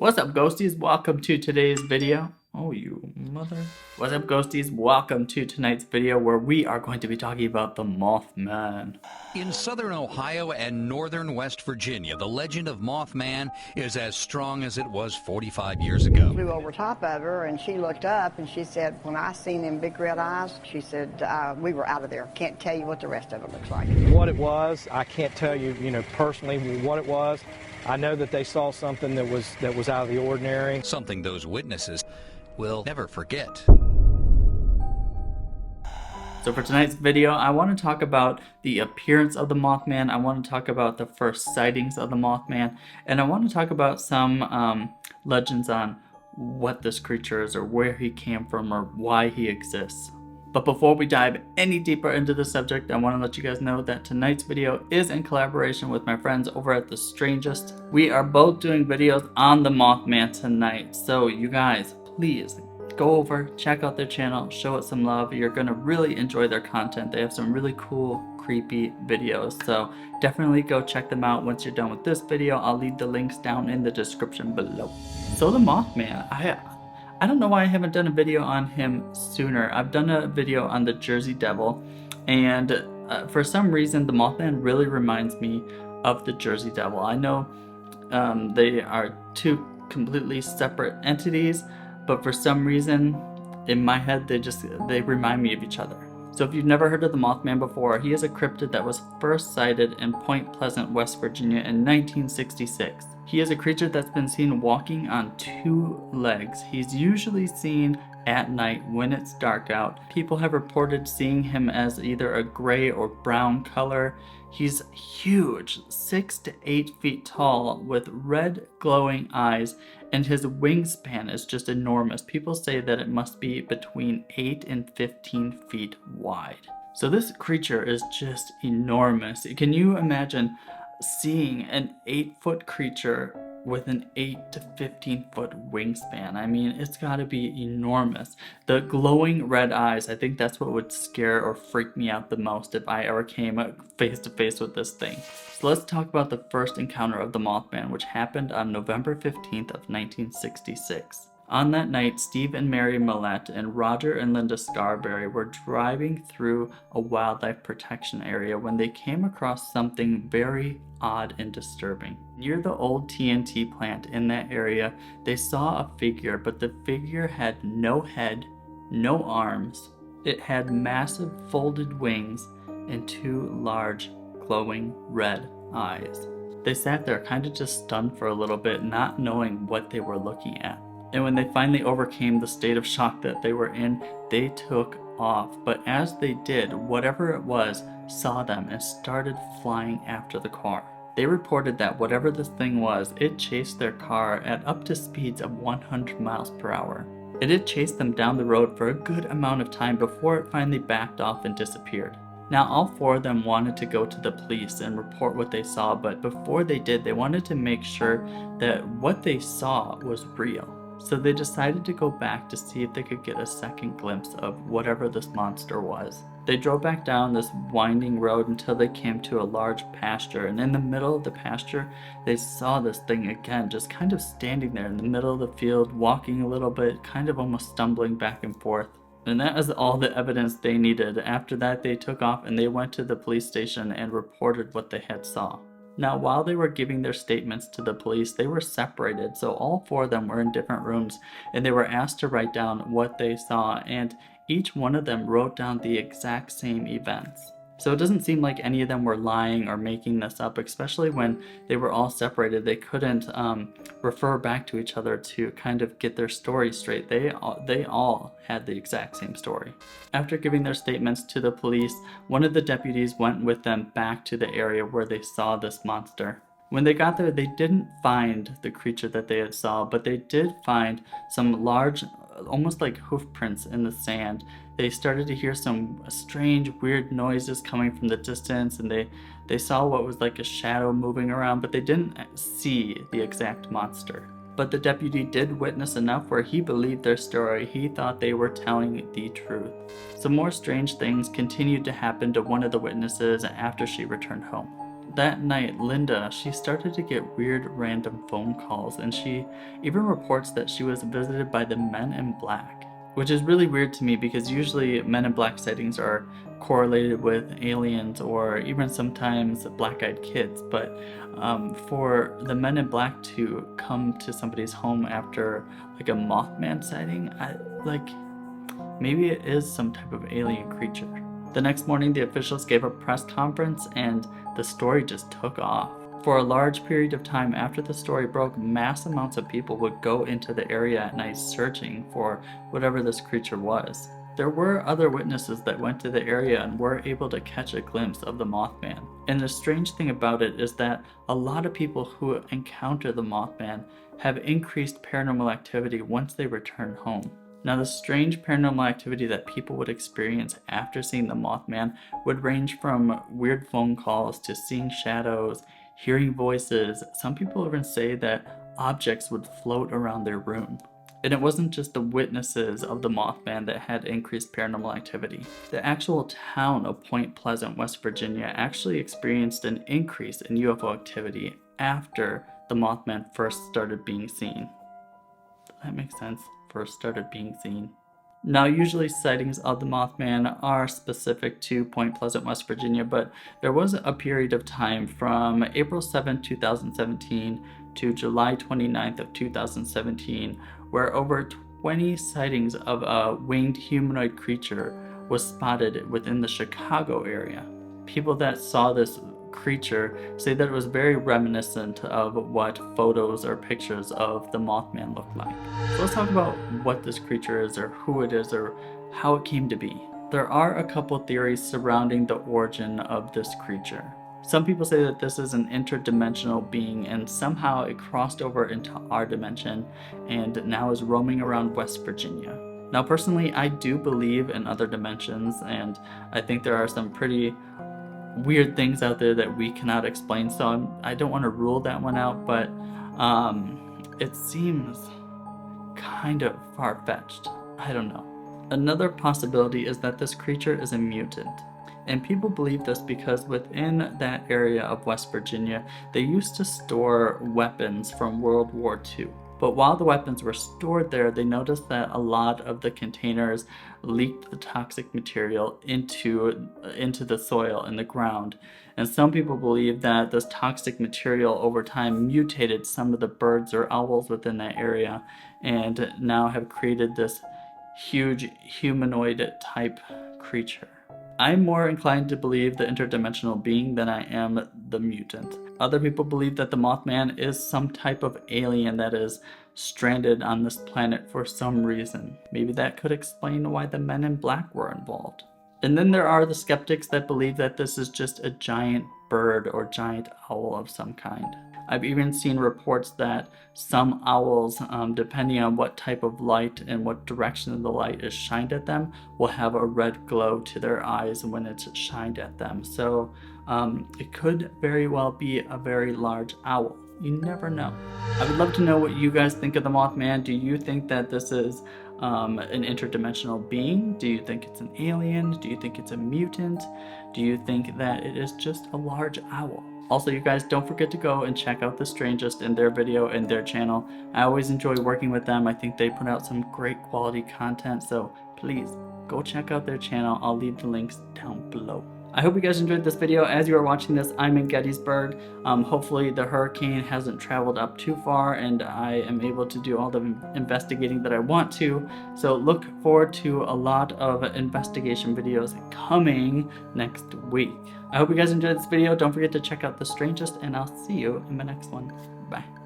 What's up, ghosties? Welcome to today's video. Oh, you mother. What's up, ghosties? Welcome to tonight's video where we are going to be talking about the Mothman. In southern Ohio and northern West Virginia, the legend of Mothman is as strong as it was 45 years ago. Flew over top of her, and she looked up, and she said, when I seen them big red eyes, she said, we were out of there. Can't tell you what the rest of it looks like. What it was, I can't tell you, personally what it was. I know that they saw something that was out of the ordinary. Something those witnesses will never forget. So for tonight's video, I want to talk about the appearance of the Mothman. I want to talk about the first sightings of the Mothman. And I want to talk about some legends on what this creature is, or where he came from, or why he exists. But before we dive any deeper into the subject, I want to let you guys know that tonight's video is in collaboration with my friends over at the Strangest. We are both doing videos on the Mothman tonight. So you guys, please go over, check out their channel, show it some love. You're going to really enjoy their content. They have some really cool, creepy videos. So definitely go check them out once you're done with this video. I'll leave the links down in the description below. So the Mothman, I don't know why I haven't done a video on him sooner. I've done a video on the Jersey Devil, and for some reason the Mothman really reminds me of the Jersey Devil. I know they are two completely separate entities, but for some reason in my head they remind me of each other. So if you've never heard of the Mothman before, he is a cryptid that was first sighted in Point Pleasant, West Virginia in 1966. He is a creature that's been seen walking on two legs. He's usually seen at night when it's dark out. People have reported seeing him as either a gray or brown color. He's huge, 6 to 8 feet tall, with red glowing eyes, and his wingspan is just enormous. People say that it must be between 8 and 15 feet wide. So this creature is just enormous. Can you imagine seeing an 8-foot creature with an 8 to 15 foot wingspan? I mean, it's got to be enormous. The glowing red eyes, I think that's what would scare or freak me out the most if I ever came face to face with this thing. So let's talk about the first encounter of the Mothman, which happened on November 15th of 1966. On that night, Steve and Mary Millette and Roger and Linda Scarberry were driving through a wildlife protection area when they came across something very odd and disturbing. Near the old TNT plant in that area, they saw a figure, but the figure had no head, no arms. It had massive folded wings and two large glowing red eyes. They sat there kind of just stunned for a little bit, not knowing what they were looking at. And when they finally overcame the state of shock that they were in, they took off. But as they did, whatever it was saw them and started flying after the car. They reported that whatever this thing was, it chased their car at up to speeds of 100 miles per hour. It had chased them down the road for a good amount of time before it finally backed off and disappeared. Now all four of them wanted to go to the police and report what they saw, but before they did, they wanted to make sure that what they saw was real. So they decided to go back to see if they could get a second glimpse of whatever this monster was. They drove back down this winding road until they came to a large pasture, and in the middle of the pasture, they saw this thing again, just kind of standing there in the middle of the field, walking a little bit, kind of almost stumbling back and forth. And that is all the evidence they needed. After that, they took off and they went to the police station and reported what they had saw. Now, while they were giving their statements to the police, they were separated, so all four of them were in different rooms, and they were asked to write down what they saw, and each one of them wrote down the exact same events. So it doesn't seem like any of them were lying or making this up, especially when they were all separated. They couldn't refer back to each other to kind of get their story straight. They all had the exact same story. After giving their statements to the police, one of the deputies went with them back to the area where they saw this monster. When they got there, they didn't find the creature that they had saw, but they did find some large, almost like hoof prints in the sand. They started to hear some strange, weird noises coming from the distance, and they saw what was like a shadow moving around, but they didn't see the exact monster. But the deputy did witness enough where he believed their story. He thought they were telling the truth. Some more strange things continued to happen to one of the witnesses after she returned home. that night, Linda, she started to get weird random phone calls, and she even reports that she was visited by the Men in Black, which is really weird to me because usually Men in Black sightings are correlated with aliens or even sometimes black-eyed kids, but for the Men in Black to come to somebody's home after like a Mothman sighting, maybe it is some type of alien creature. The next morning, the officials gave a press conference and the story just took off. For a large period of time after the story broke, mass amounts of people would go into the area at night searching for whatever this creature was. There were other witnesses that went to the area and were able to catch a glimpse of the Mothman. And the strange thing about it is that a lot of people who encounter the Mothman have increased paranormal activity once they return home. Now, the strange paranormal activity that people would experience after seeing the Mothman would range from weird phone calls to seeing shadows, hearing voices. Some people even say that objects would float around their room. And it wasn't just the witnesses of the Mothman that had increased paranormal activity. The actual town of Point Pleasant, West Virginia actually experienced an increase in UFO activity after the Mothman first started being seen. Does that make sense? First started being seen. Now, usually sightings of the Mothman are specific to Point Pleasant, West Virginia, but there was a period of time from April 7, 2017 to July 29th of 2017 where over 20 sightings of a winged humanoid creature was spotted within the Chicago area. People that saw this creature say that it was very reminiscent of what photos or pictures of the Mothman looked like. So let's talk about what this creature is, or who it is, or how it came to be. There are a couple theories surrounding the origin of this creature. Some people say that this is an interdimensional being and somehow it crossed over into our dimension and now is roaming around West Virginia. Now, personally, I do believe in other dimensions, and I think there are some pretty weird things out there that we cannot explain, so I don't want to rule that one out, but it seems kind of far-fetched. I don't know. Another possibility is that this creature is a mutant, and people believe this because within that area of West Virginia they used to store weapons from World War II. But while the weapons were stored there, they noticed that a lot of the containers leaked the toxic material into the soil in the ground. And some people believe that this toxic material over time mutated some of the birds or owls within that area and now have created this huge humanoid type creature. I'm more inclined to believe the interdimensional being than I am the mutant. Other people believe that the Mothman is some type of alien that is stranded on this planet for some reason. Maybe that could explain why the Men in Black were involved. And then there are the skeptics that believe that this is just a giant bird or giant owl of some kind. I've even seen reports that some owls, depending on what type of light and what direction the light is shined at them, will have a red glow to their eyes when it's shined at them. So it could very well be a very large owl. You never know. I would love to know what you guys think of the Mothman. Do you think that this is an interdimensional being? Do you think it's an alien? Do you think it's a mutant? Do you think that it is just a large owl? Also, you guys, don't forget to go and check out the Strangest in their video and their channel. I always enjoy working with them. I think they put out some great quality content, so please go check out their channel. I'll leave the links down below. I hope you guys enjoyed this video. As you are watching this, I'm in Gettysburg. Hopefully the hurricane hasn't traveled up too far and I am able to do all the investigating that I want to. So look forward to a lot of investigation videos coming next week. I hope you guys enjoyed this video. Don't forget to check out The Strangest, and I'll see you in my next one. Bye.